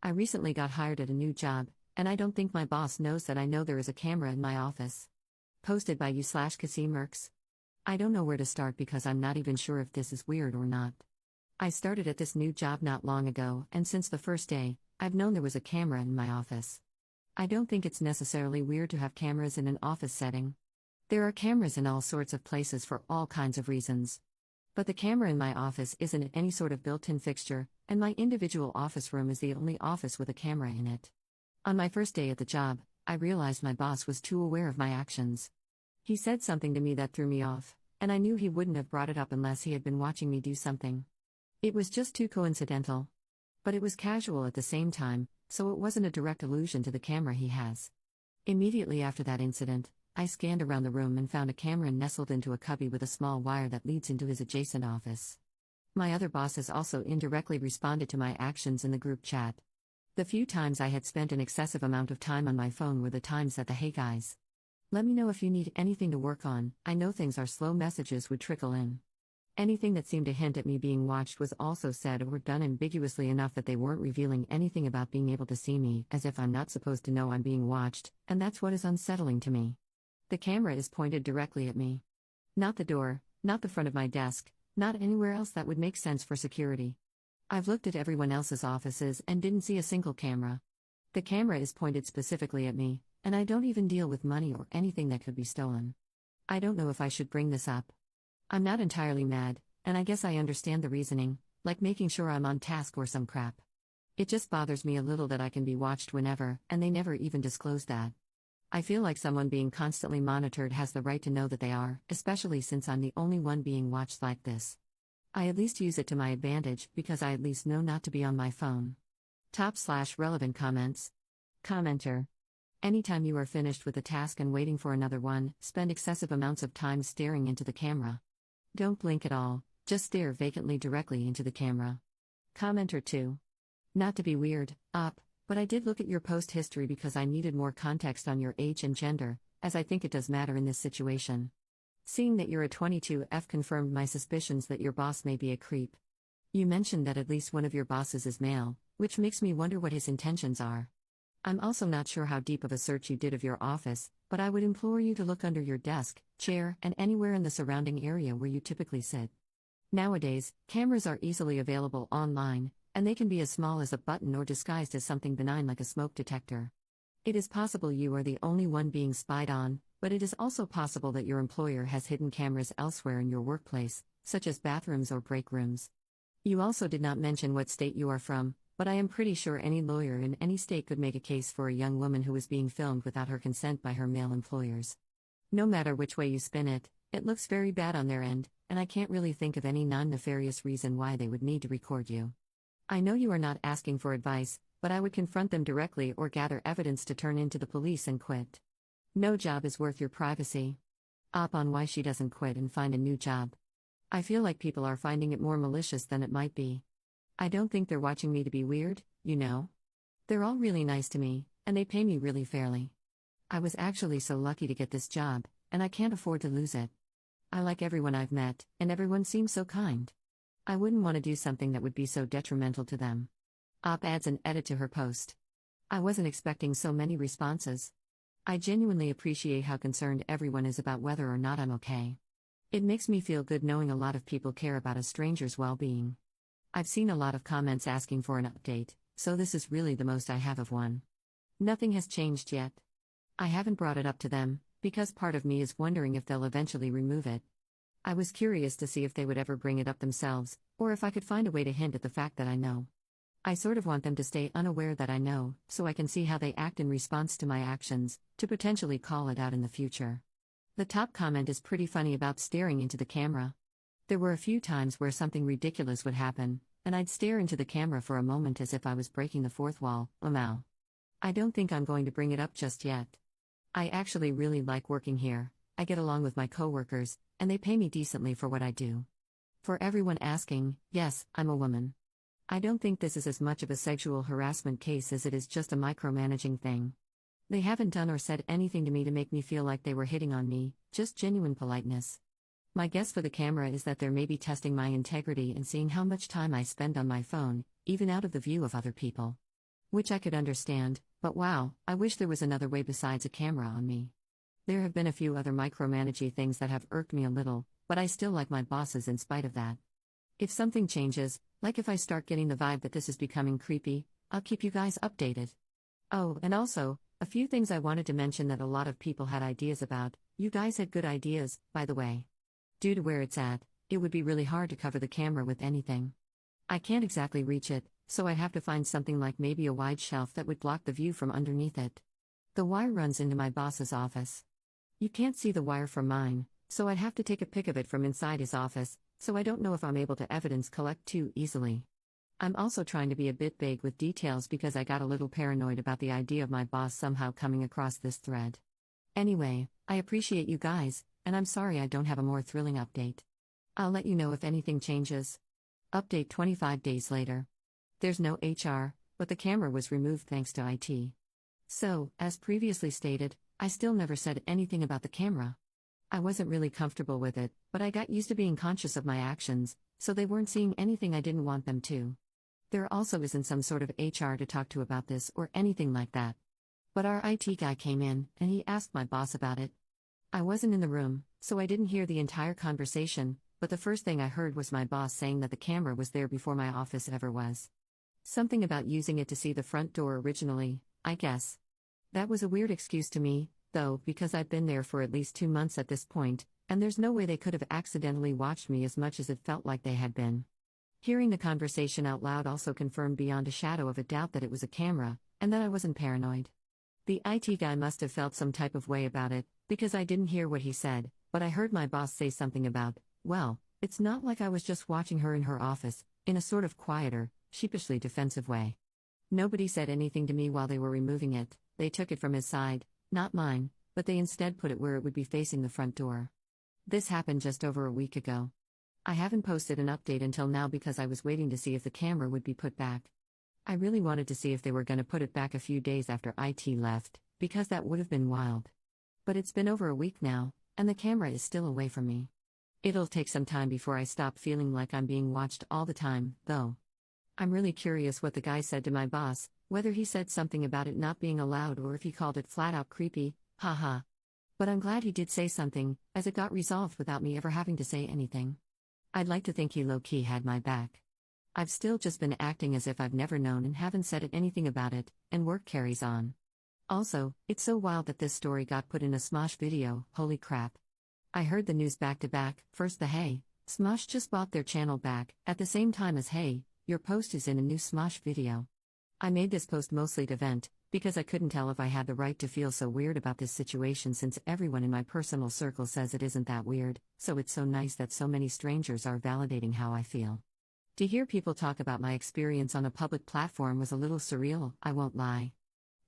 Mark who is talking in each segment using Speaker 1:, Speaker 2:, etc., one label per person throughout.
Speaker 1: I recently got hired at a new job, and I don't think my boss knows that I know there is a camera in my office. Posted by you/Kasimmerks. I don't know where to start because I'm not even sure if this is weird or not. I started at this new job not long ago, and since the first day, I've known there was a camera in my office. I don't think it's necessarily weird to have cameras in an office setting. There are cameras in all sorts of places for all kinds of reasons. But the camera in my office isn't any sort of built-in fixture, and my individual office room is the only office with a camera in it. On my first day at the job, I realized my boss was too aware of my actions. He said something to me that threw me off, and I knew he wouldn't have brought it up unless he had been watching me do something. It was just too coincidental. But it was casual at the same time, so it wasn't a direct allusion to the camera he has. Immediately after that incident, I scanned around the room and found a camera nestled into a cubby with a small wire that leads into his adjacent office. My other bosses also indirectly responded to my actions in the group chat. The few times I had spent an excessive amount of time on my phone were the times that the "Hey guys, let me know if you need anything to work on, I know things are slow" messages would trickle in. Anything that seemed to hint at me being watched was also said or done ambiguously enough that they weren't revealing anything about being able to see me, as if I'm not supposed to know I'm being watched, and that's what is unsettling to me. The camera is pointed directly at me. Not the door, not the front of my desk, not anywhere else that would make sense for security. I've looked at everyone else's offices and didn't see a single camera. The camera is pointed specifically at me, and I don't even deal with money or anything that could be stolen. I don't know if I should bring this up. I'm not entirely mad, and I guess I understand the reasoning, like making sure I'm on task or some crap. It just bothers me a little that I can be watched whenever, and they never even disclose that. I feel like someone being constantly monitored has the right to know that they are, especially since I'm the only one being watched like this. I at least use it to my advantage because I at least know not to be on my phone. Top/relevant comments. Commenter. Anytime you are finished with a task and waiting for another one, spend excessive amounts of time staring into the camera. Don't blink at all, just stare vacantly directly into the camera. Commenter 2. Not to be weird, but I did look at your post history because I needed more context on your age and gender, as I think it does matter in this situation. Seeing that you're a 22F confirmed my suspicions that your boss may be a creep. You mentioned that at least one of your bosses is male, which makes me wonder what his intentions are. I'm also not sure how deep of a search you did of your office, but I would implore you to look under your desk, chair, and anywhere in the surrounding area where you typically sit. Nowadays, cameras are easily available online, and they can be as small as a button or disguised as something benign like a smoke detector. It is possible you are the only one being spied on, but it is also possible that your employer has hidden cameras elsewhere in your workplace, such as bathrooms or break rooms. You also did not mention what state you are from, but I am pretty sure any lawyer in any state could make a case for a young woman who was being filmed without her consent by her male employers. No matter which way you spin it, it looks very bad on their end, and I can't really think of any non-nefarious reason why they would need to record you. I know you are not asking for advice, but I would confront them directly or gather evidence to turn into the police and quit. No job is worth your privacy. On why she doesn't quit and find a new job. I feel like people are finding it more malicious than it might be. I don't think they're watching me to be weird, you know? They're all really nice to me, and they pay me really fairly. I was actually so lucky to get this job, and I can't afford to lose it. I like everyone I've met, and everyone seems so kind. I wouldn't want to do something that would be so detrimental to them. Adds an edit to her post. I wasn't expecting so many responses. I genuinely appreciate how concerned everyone is about whether or not I'm okay. It makes me feel good knowing a lot of people care about a stranger's well-being. I've seen a lot of comments asking for an update, so this is really the most I have of one. Nothing has changed yet. I haven't brought it up to them, because part of me is wondering if they'll eventually remove it. I was curious to see if they would ever bring it up themselves, or if I could find a way to hint at the fact that I know. I sort of want them to stay unaware that I know, so I can see how they act in response to my actions, to potentially call it out in the future. The top comment is pretty funny about staring into the camera. There were a few times where something ridiculous would happen, and I'd stare into the camera for a moment as if I was breaking the fourth wall. I don't think I'm going to bring it up just yet. I actually really like working here, I get along with my coworkers, and they pay me decently for what I do. For everyone asking, yes, I'm a woman. I don't think this is as much of a sexual harassment case as it is just a micromanaging thing. They haven't done or said anything to me to make me feel like they were hitting on me, just genuine politeness. My guess for the camera is that they're maybe testing my integrity and seeing how much time I spend on my phone, even out of the view of other people. Which I could understand, but wow, I wish there was another way besides a camera on me. There have been a few other micromanagey things that have irked me a little, but I still like my bosses in spite of that. If something changes, like if I start getting the vibe that this is becoming creepy, I'll keep you guys updated. Oh, and also, a few things I wanted to mention that a lot of people had ideas about. You guys had good ideas, by the way. Due to where it's at, it would be really hard to cover the camera with anything. I can't exactly reach it, so I'd have to find something like maybe a wide shelf that would block the view from underneath it. The wire runs into my boss's office. You can't see the wire from mine, so I'd have to take a pic of it from inside his office, so I don't know if I'm able to evidence collect too easily. I'm also trying to be a bit vague with details because I got a little paranoid about the idea of my boss somehow coming across this thread. Anyway, I appreciate you guys, and I'm sorry I don't have a more thrilling update. I'll let you know if anything changes. Update 25 days later. There's no HR, but the camera was removed thanks to IT. So, as previously stated, I still never said anything about the camera. I wasn't really comfortable with it, but I got used to being conscious of my actions, so they weren't seeing anything I didn't want them to. There also isn't some sort of HR to talk to about this or anything like that. But our IT guy came in, and he asked my boss about it. I wasn't in the room, so I didn't hear the entire conversation, but the first thing I heard was my boss saying that the camera was there before my office ever was. Something about using it to see the front door originally, I guess. That was a weird excuse to me, though, because I'd been there for at least 2 months at this point, and there's no way they could have accidentally watched me as much as it felt like they had been. Hearing the conversation out loud also confirmed beyond a shadow of a doubt that it was a camera, and that I wasn't paranoid. The IT guy must have felt some type of way about it, because I didn't hear what he said, but I heard my boss say something about, well, it's not like I was just watching her in her office, in a sort of quieter, sheepishly defensive way. Nobody said anything to me while they were removing it. They took it from his side, not mine, but they instead put it where it would be facing the front door. This happened just over a week ago. I haven't posted an update until now because I was waiting to see if the camera would be put back. I really wanted to see if they were going to put it back a few days after IT left, because that would have been wild. But it's been over a week now, and the camera is still away from me. It'll take some time before I stop feeling like I'm being watched all the time, though. I'm really curious what the guy said to my boss, whether he said something about it not being allowed or if he called it flat out creepy, haha. But I'm glad he did say something, as it got resolved without me ever having to say anything. I'd like to think he low-key had my back. I've still just been acting as if I've never known and haven't said anything about it, and work carries on. Also, it's so wild that this story got put in a Smosh video, holy crap. I heard the news back to back, first the hey, Smosh just bought their channel back, at the same time as hey, your post is in a new Smosh video. I made this post mostly to vent, because I couldn't tell if I had the right to feel so weird about this situation since everyone in my personal circle says it isn't that weird, so it's so nice that so many strangers are validating how I feel. To hear people talk about my experience on a public platform was a little surreal, I won't lie.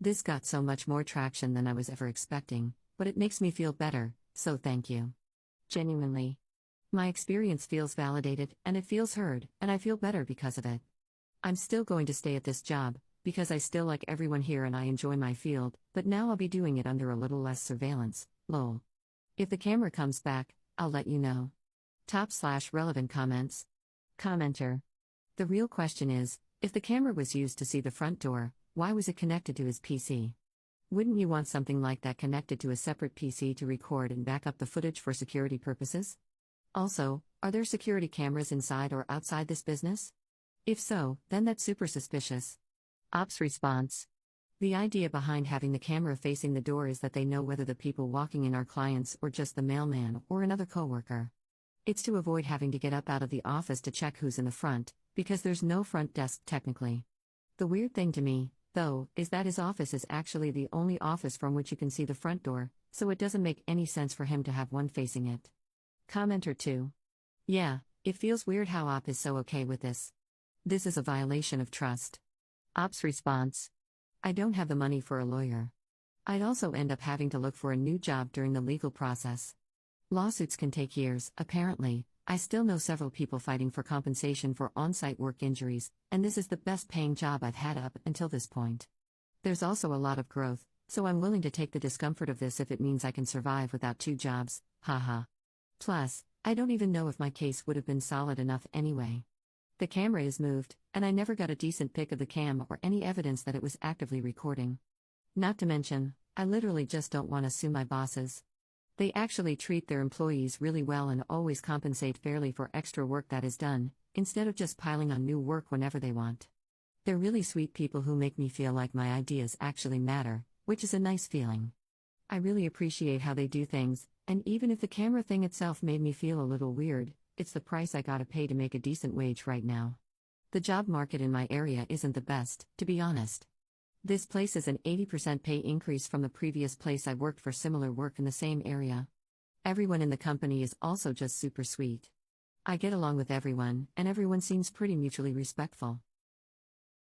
Speaker 1: This got so much more traction than I was ever expecting, but it makes me feel better, so thank you. Genuinely. My experience feels validated, and it feels heard, and I feel better because of it. I'm still going to stay at this job, because I still like everyone here and I enjoy my field, but now I'll be doing it under a little less surveillance, lol. If the camera comes back, I'll let you know. Top/relevant comments. Commenter. The real question is, if the camera was used to see the front door, why was it connected to his PC? Wouldn't you want something like that connected to a separate PC to record and back up the footage for security purposes? Also, are there security cameras inside or outside this business? If so, then that's super suspicious. Ops response. The idea behind having the camera facing the door is that they know whether the people walking in are clients or just the mailman or another coworker. It's to avoid having to get up out of the office to check who's in the front, because there's no front desk technically. The weird thing to me, though, is that his office is actually the only office from which you can see the front door, so it doesn't make any sense for him to have one facing it. Commenter 2. Yeah, it feels weird how Op is so okay with this. This is a violation of trust. Op's response. I don't have the money for a lawyer. I'd also end up having to look for a new job during the legal process. Lawsuits can take years, apparently. I still know several people fighting for compensation for on-site work injuries, and this is the best paying job I've had up until this point. There's also a lot of growth, so I'm willing to take the discomfort of this if it means I can survive without 2 jobs, haha. Plus, I don't even know if my case would have been solid enough anyway. The camera is moved, and I never got a decent pic of the cam or any evidence that it was actively recording. Not to mention, I literally just don't want to sue my bosses. They actually treat their employees really well and always compensate fairly for extra work that is done, instead of just piling on new work whenever they want. They're really sweet people who make me feel like my ideas actually matter, which is a nice feeling. I really appreciate how they do things, and even if the camera thing itself made me feel a little weird, it's the price I gotta pay to make a decent wage right now. The job market in my area isn't the best, to be honest. This place is an 80% pay increase from the previous place I worked for similar work in the same area. Everyone in the company is also just super sweet. I get along with everyone, and everyone seems pretty mutually respectful.